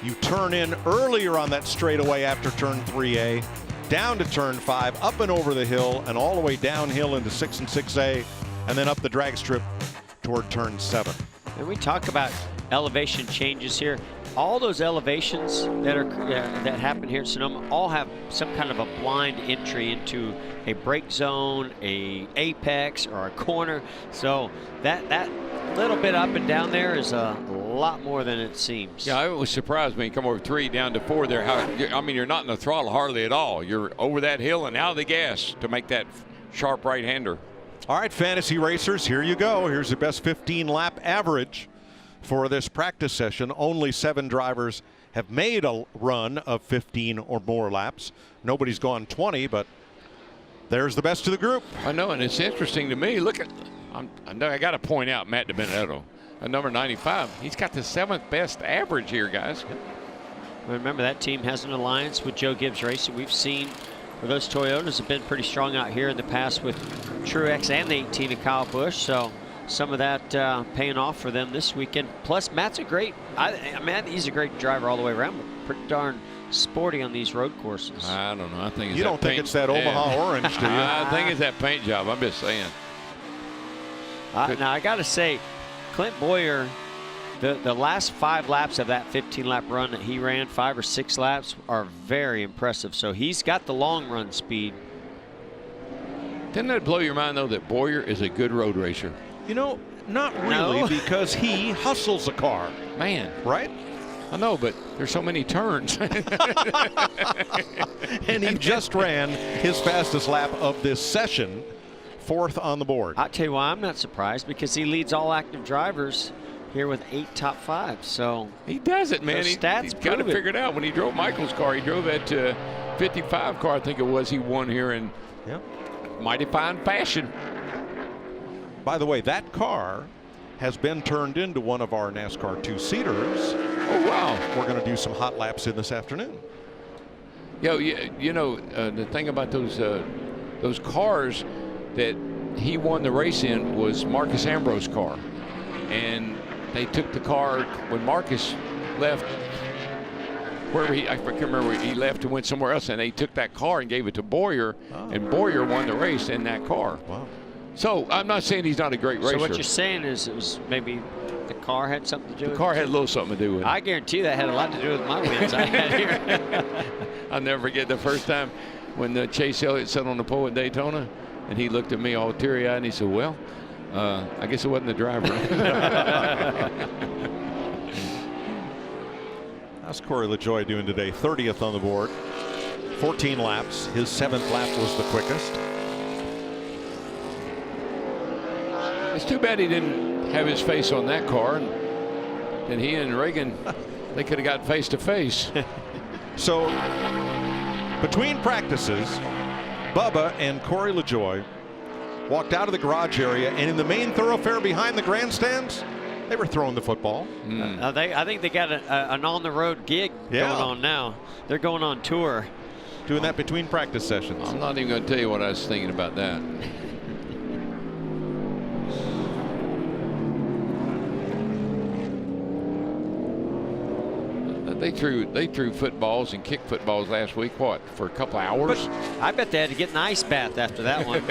You turn in earlier on that straightaway after turn 3A, down to turn 5, up and over the hill, and all the way downhill into 6 and 6A, and then up the drag strip toward turn 7. And we talk about elevation changes here. All those elevations that happen here at Sonoma all have some kind of a blind entry into a brake zone, a apex, or a corner. So that little bit up and down there is a lot more than it seems. Yeah, it was surprised when you come over 3 down to 4 there. I mean, you're not in the throttle hardly at all. You're over that hill and out of the gas to make that sharp right-hander. All right, fantasy racers, here you go. Here's the best 15-lap average for this practice session. Only 7 drivers have made a run of 15 or more laps. Nobody's gone 20, but there's the best of the group. I know, and it's interesting to me. Look at, I got to point out Matt DiBenedetto, at number 95. He's got the 7th best average here, guys. Remember, that team has an alliance with Joe Gibbs Racing. We've seen where those Toyotas have been pretty strong out here in the past with Truex and the 18 of Kyle Busch. So some of that paying off for them this weekend. Plus, Matt's a great, I mean, he's a great driver all the way around, but pretty darn sporty on these road courses. I don't know. I think it's you don't think it's that Omaha orange, do you? I think it's that paint job. I'm just saying. Now, I got to say, Clint Boyer, the last 5 laps of that 15-lap run that he ran, 5 or 6 laps, are very impressive. So he's got the long run speed. Didn't that blow your mind, though, that Boyer is a good road racer? You know, not really, No. because he hustles a car. Man. Right? I know, but there's so many turns. And he just ran his fastest lap of this session, 4th on the board. I'll tell you why I'm not surprised, because he leads all active drivers here with 8 top 5s. So he does it, man. Those stats He's got it prove it. figured out. When he drove Michael's car, he drove that 55 car, I think it was, he won here in mighty fine fashion. By the way, that car has been turned into one of our NASCAR 2-seaters. Oh, wow. We're going to do some hot laps in this afternoon. You know, the thing about those cars that he won the race in was Marcus Ambrose's car. And they took the car when Marcus left, wherever I can't remember where he left and went somewhere else, and they took that car and gave it to Boyer, and Boyer won the race in that car. Wow. So I'm not saying he's not a great racer. So what you're saying is it was maybe the car had something to do with it? The car had a little something to do with it. I guarantee that had a lot to do with my wins I had here. I'll never forget the first time when Chase Elliott sat on the pole at Daytona, and he looked at me all teary-eyed, and he said, well, I guess it wasn't the driver. How's Corey LaJoie doing today? 30th on the board. 14 laps. His 7th lap was the quickest. It's too bad he didn't have his face on that car. And he and Reagan, they could have got face to face. So between practices, Bubba and Corey LaJoie walked out of the garage area, and in the main thoroughfare behind the grandstands, they were throwing the football. I think they got an on-the-road gig going on now. They're going on tour. Doing that between practice sessions. I'm not even going to tell you what I was thinking about that. They threw footballs and kicked footballs last week, what, for a couple hours? But I bet they had to get an ice bath after that one.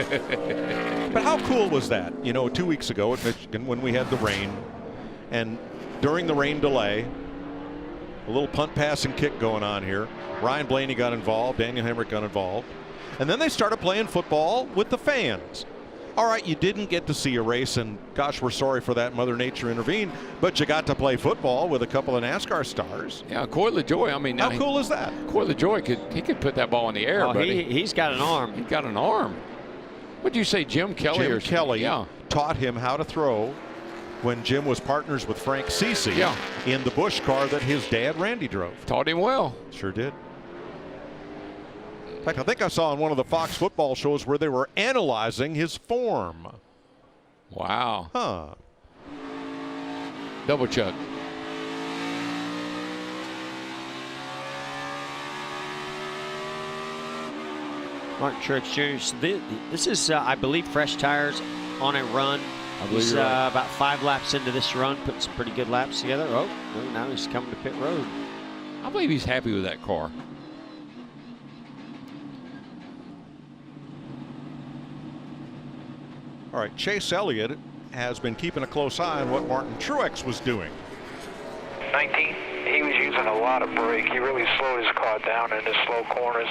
But how cool was that? You know, 2 weeks ago at Michigan when we had the rain, and during the rain delay, a little punt, pass, and kick going on here. Ryan Blaney got involved. Daniel Hemrick got involved. And then they started playing football with the fans. All right, you didn't get to see a race, and gosh, we're sorry for that. Mother Nature intervened. But you got to play football with a couple of NASCAR stars. Yeah, Corey LaJoie, I mean. How cool is that? Corey LaJoie could put that ball in the air, buddy. He's got an arm. He's got an arm. What'd you say, Jim Kelly? Jim Kelly taught him how to throw when Jim was partners with Frank Cece in the Busch car that his dad Randy drove. Taught him well. Sure did. In fact, I think I saw on one of the Fox football shows where they were analyzing his form. Wow. Huh. Double check. Martin Truex Jr. This is, I believe, fresh tires on a run. He's right. about 5 laps into this run, putting some pretty good laps together. Oh, now he's coming to pit road. I believe he's happy with that car. All right, Chase Elliott has been keeping a close eye on what Martin Truex was doing. 19, he was using a lot of brake. He really slowed his car down in the slow corners.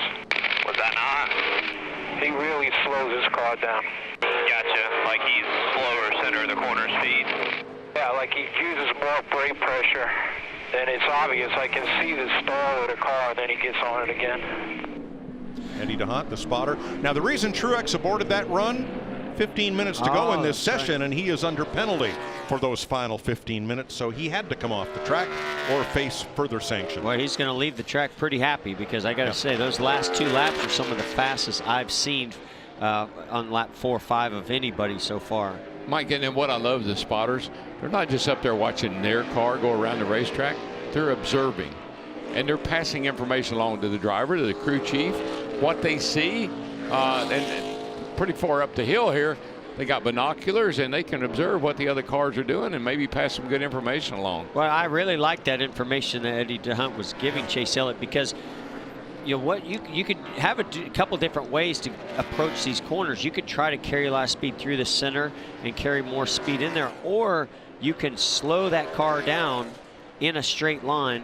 Was that not? He really slows his car down. Gotcha. Like he's slower center of the corner speed. Yeah, like he uses more brake pressure. And it's obvious. I can see the stall of the car, and then he gets on it again. Eddie DeHunt, the spotter. Now, the reason Truex aborted that run, 15 minutes to go in this session, and he is under penalty for those final 15 minutes, so he had to come off the track or face further sanctions. Well, he's going to leave the track pretty happy, because I got to say, those last 2 laps are some of the fastest I've seen on lap 4 or 5 of anybody so far. Mike, and what I love the spotters, they're not just up there watching their car go around the racetrack, they're observing. And they're passing information along to the driver, to the crew chief, what they see. And pretty far up the hill here, they got binoculars, and they can observe what the other cars are doing and maybe pass some good information along. Well, I really like that information that Eddie DeHunt was giving Chase Elliott, because you know what, you could have a couple different ways to approach these corners. You could try to carry a lot of speed through the center and carry more speed in there, or you can slow that car down in a straight line,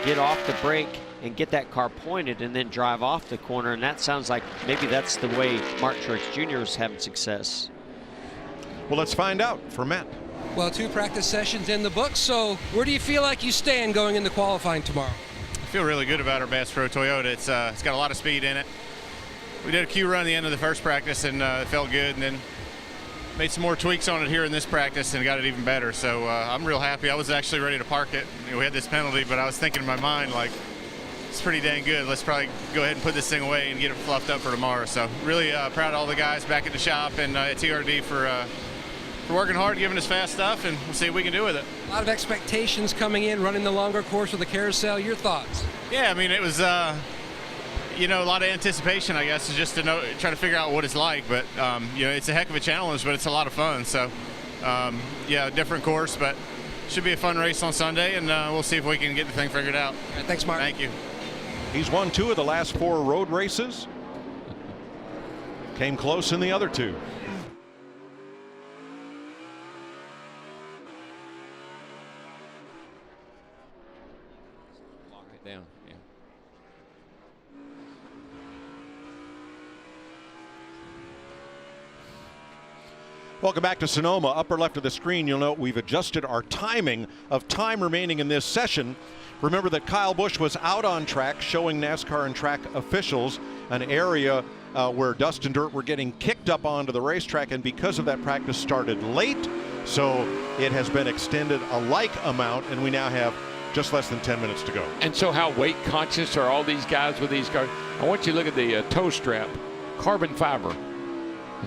get off the brake, and get that car pointed, and then drive off the corner. And that sounds like maybe that's the way Martin Truex Jr. is having success. Well, let's find out from Matt. Well, 2 practice sessions in the books, so where do you feel like you stand going into qualifying tomorrow? I feel really good about our Bass Pro Toyota. It's got a lot of speed in it. We did a Q run at the end of the first practice, and it felt good, and then made some more tweaks on it here in this practice and got it even better. So I'm real happy. I was actually ready to park it. You know, we had this penalty, but I was thinking in my mind, like, it's pretty dang good. Let's probably go ahead and put this thing away and get it fluffed up for tomorrow. So really proud of all the guys back at the shop and at TRD for working hard, giving us fast stuff, and we'll see what we can do with it. A lot of expectations coming in, running the longer course with the carousel. Your thoughts? Yeah, I mean, it was, you know, a lot of anticipation, I guess, is just to try to figure out what it's like. But, you know, it's a heck of a challenge, but it's a lot of fun. So, yeah, different course, but should be a fun race on Sunday, and we'll see if we can get the thing figured out. Right, thanks, Mark. Thank you. He's won 2 of the last 4 road races. Came close in the other 2. Lock it down. Yeah. Welcome back to Sonoma. Upper left of the screen, you'll note we've adjusted our timing of time remaining in this session. Remember that Kyle Busch was out on track showing NASCAR and track officials an area where dust and dirt were getting kicked up onto the racetrack, and because of that, practice started late, so it has been extended a like amount, and we now have just less than 10 minutes to go. And so how weight conscious are all these guys with these cars? I want you to look at the toe strap, carbon fiber.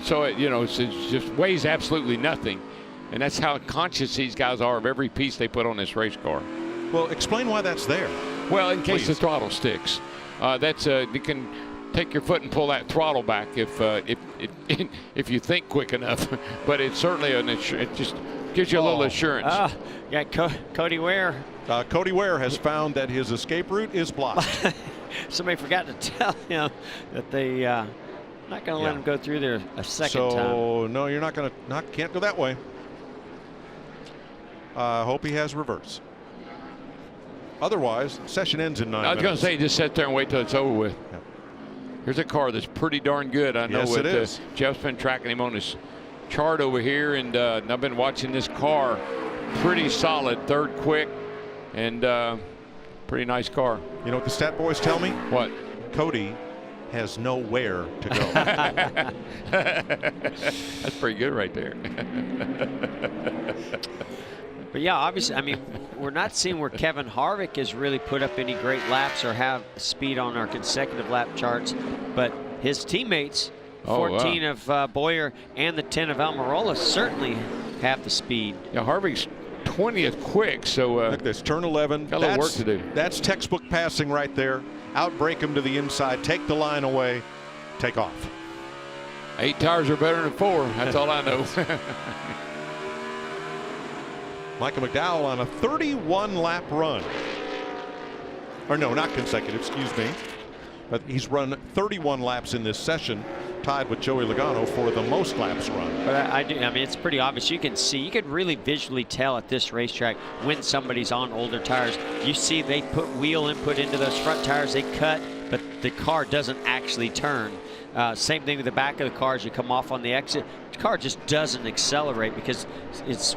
So, it just weighs absolutely nothing. And that's how conscious these guys are of every piece they put on this race car. Well, explain why that's there. Well, in case the throttle sticks. You can take your foot and pull that throttle back if you think quick enough. But it's certainly it just gives you a little assurance. Yeah, Cody Ware. Cody Ware has found that his escape route is blocked. Somebody forgot to tell him that they not going to let him go through there a second time. So no, you're can't go that way. Hope he has reverse. Otherwise, session ends in 9 minutes. I was going to say, just sit there and wait till it's over with. Yeah. Here's a car that's pretty darn good. I know it is. Jeff's been tracking him on his chart over here, and I've been watching this car. Pretty solid, third quick, and pretty nice car. You know what the stat boys tell me? What? Cody has nowhere to go. That's pretty good right there. But yeah, obviously, I mean, we're not seeing where Kevin Harvick has really put up any great laps or have speed on our consecutive lap charts, but his teammates, 14 of Boyer and the 10 of Almirola, certainly have the speed. Yeah, Harvick's 20th quick, so look at this, turn 11. Got a little work to do. That's textbook passing right there. Outbrake him to the inside, take the line away, take off. 8 tires are better than 4. That's all I know. Michael McDowell on a 31-lap run. Or no, not consecutive, excuse me. But he's run 31 laps in this session, tied with Joey Logano for the most laps run. But I mean, it's pretty obvious. You could really visually tell at this racetrack when somebody's on older tires. You see they put wheel input into those front tires, they cut, but the car doesn't actually turn. Same thing with the back of the car as you come off on the exit. The car just doesn't accelerate because it's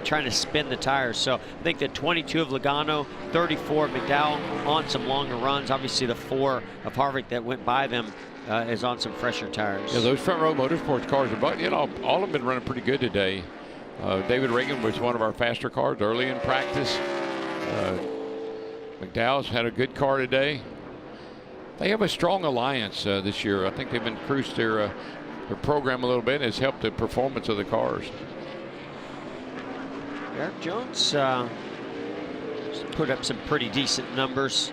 trying to spin the tires. So I think the 22 of Logano, 34 of McDowell on some longer runs. Obviously the 4 of Harvick that went by them is on some fresher tires. Yeah, those front row motorsports cars are, all have been running pretty good today. David Reagan was one of our faster cars early in practice. McDowell's had a good car today. They have a strong alliance this year. I think they've increased their program a little bit, and it's helped the performance of the cars. Eric Jones put up some pretty decent numbers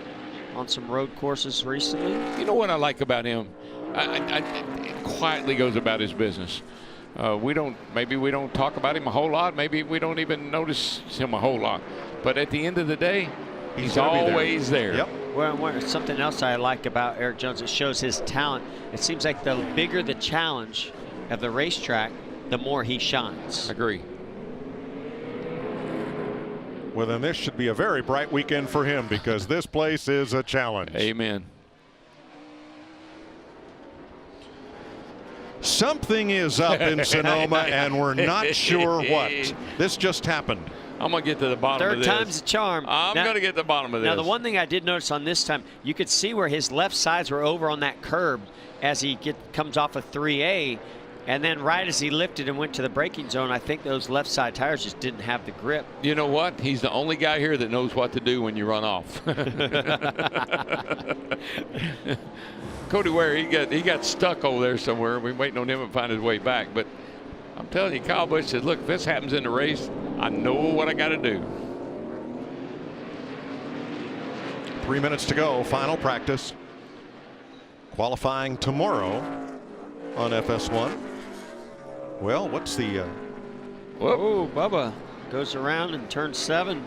on some road courses recently. You know what I like about him? He quietly goes about his business. Maybe we don't talk about him a whole lot. Maybe we don't even notice him a whole lot. But at the end of the day, he's always there. Yep. Well, something else I like about Eric Jones, it shows his talent. It seems like the bigger the challenge of the racetrack, the more he shines. I agree. Well, then this should be a very bright weekend for him because this place is a challenge. Amen. Something is up in Sonoma, and we're not sure what. This just happened. I'm going to get to the bottom of this. Third time's a charm. I'm going to get to the bottom of this. Now, the one thing I did notice on this time, you could see where his left sides were over on that curb as he comes off of 3A. And then right as he lifted and went to the braking zone, I think those left side tires just didn't have the grip. You know what? He's the only guy here that knows what to do when you run off. Cody Ware, he got stuck over there somewhere. We're waiting on him to find his way back. But I'm telling you, Kyle Busch said, look, if this happens in the race, I know what I got to do. 3 minutes to go, final practice. Qualifying tomorrow on FS1. Well, what's the... Whoa, Bubba goes around in turn 7.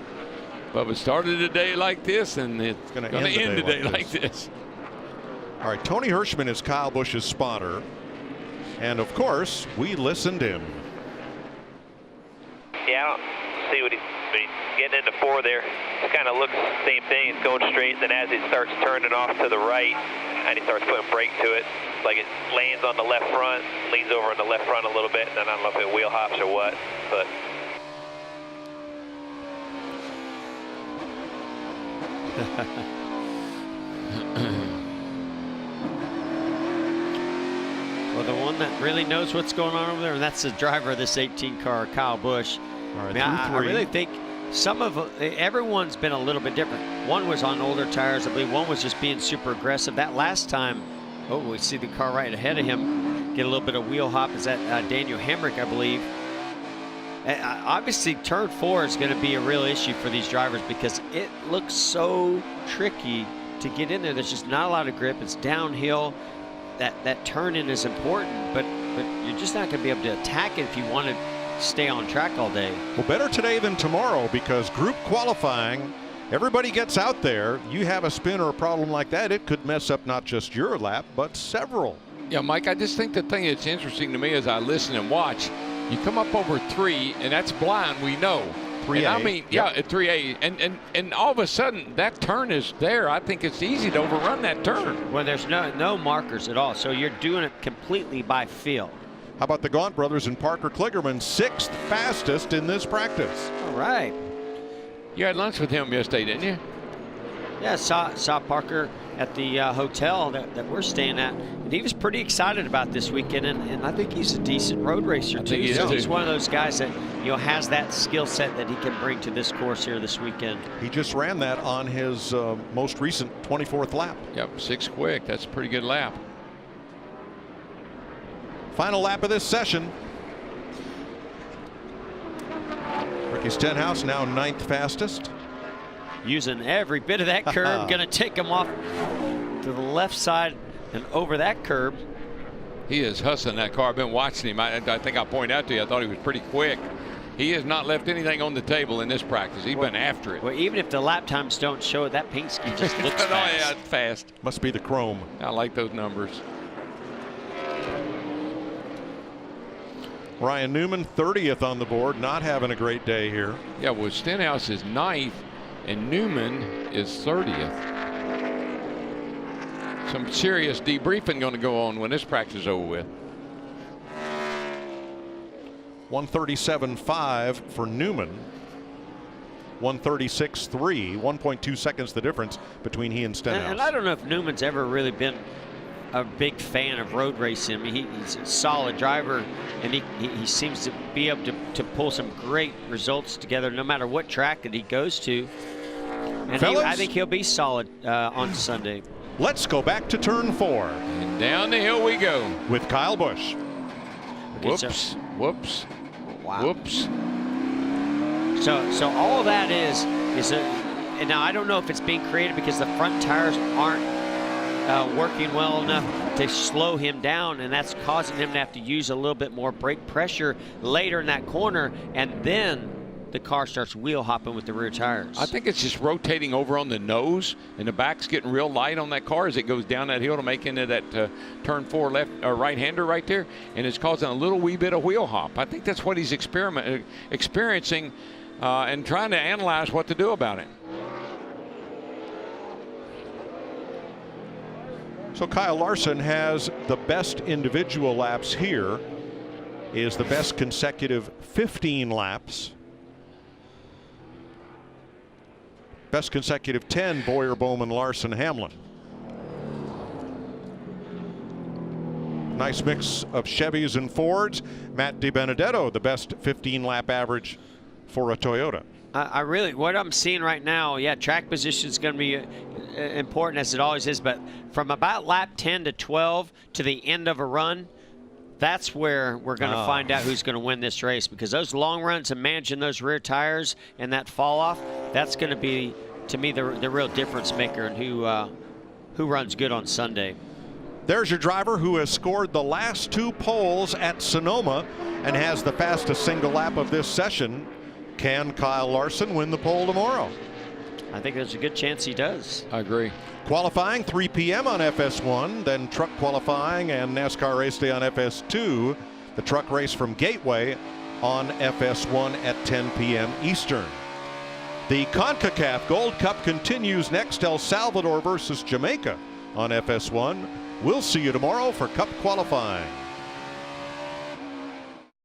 Bubba started a day like this, and it's going to end a day like this. All right, Tony Hirschman is Kyle Busch's spotter. And, of course, we listened in. Yeah, I don't see what he's getting into 4 there. It kind of looks the same thing. It's going straight, and then as it starts turning off to the right, and he starts putting brake to it, like it lands on the left front, leans over on the left front a little bit, and then I don't know if it wheel hops or what, but... Well, the one that really knows what's going on over there, and that's the driver of this 18 car, Kyle Busch. All right, I really think everyone's been a little bit different. One was on older tires, I believe. One was just being super aggressive. That last time, we see the car right ahead of him get a little bit of wheel hop. Is that Daniel Hemrick, I believe. Obviously, turn 4 is going to be a real issue for these drivers because it looks so tricky to get in there. There's just not a lot of grip. It's downhill. That turn in is important, but you're just not going to be able to attack it if you want to stay on track all day. Well, better today than tomorrow because group qualifying, everybody gets out there. You have a spin or a problem like that, it could mess up not just your lap, but several. Yeah, Mike, I just think the thing that's interesting to me as I listen and watch, you come up over 3, and that's blind, we know. 3A. And I mean, yeah, at 3A, and all of a sudden that turn is there. I think it's easy to overrun that turn. Well, there's no markers at all, so you're doing it completely by feel. How about the Gaunt brothers and Parker Kligerman, 6th fastest in this practice? All right. You had lunch with him yesterday, didn't you? Yeah, saw Parker at the hotel that we're staying at, and he was pretty excited about this weekend, and I think he's a decent road racer too. He's one of those guys that has that skill set that he can bring to this course here this weekend. He just ran that on his most recent 24th lap. Yep, 6 quick. That's a pretty good lap. Final lap of this session. Ricky Stenhouse now 9th fastest. Using every bit of that curb, going to take him off to the left side and over that curb. He is hustling that car. I've been watching him. I think I'll point out to you, I thought he was pretty quick. He has not left anything on the table in this practice. He's been after it. Well, even if the lap times don't show it, that Pinkski just looks fast. Oh, yeah, it's fast. Must be the chrome. I like those numbers. Ryan Newman, 30th on the board, not having a great day here. Yeah, well, Stenhouse is 9th, and Newman is 30th. Some serious debriefing going to go on when this practice is over with. 137.5 for Newman. 136.3, 1.2 seconds the difference between he and Stenhouse. And I don't know if Newman's ever really been a big fan of road racing. I mean, he's a solid driver, and he seems to be able to pull some great results together no matter what track that he goes to. And I think he'll be solid on Sunday. Let's go back to turn 4. And down the hill we go. With Kyle Busch. Whoops, whoops, wow. Whoops. So all of that is and now I don't know if it's being created because the front tires aren't working well enough to slow him down, and that's causing him to have to use a little bit more brake pressure later in that corner, and then the car starts wheel hopping with the rear tires. I think it's just rotating over on the nose, and the back's getting real light on that car as it goes down that hill to make into that turn 4 left right-hander right there, and it's causing a little wee bit of wheel hop. I think that's what he's experiencing and trying to analyze what to do about it. So Kyle Larson has the best individual laps here, is the best consecutive 15 laps. Best consecutive 10, Boyer, Bowman, Larson, Hamlin. Nice mix of Chevys and Fords. Matt DiBenedetto, the best 15 lap average for a Toyota. What I'm seeing right now, yeah, track position is going to be important as it always is, but from about lap 10 to 12 to the end of a run, that's where we're going to find out who's going to win this race, because those long runs and managing those rear tires and that fall off, that's going to be, to me, the real difference maker in who runs good on Sunday. There's your driver who has scored the last 2 poles at Sonoma and has the fastest single lap of this session. Can Kyle Larson win the pole tomorrow? I think there's a good chance he does. I agree. Qualifying 3 p.m. on FS1, then truck qualifying and NASCAR race day on FS2. The truck race from Gateway on FS1 at 10 p.m. Eastern. The CONCACAF Gold Cup continues next. El Salvador versus Jamaica on FS1. We'll see you tomorrow for Cup qualifying.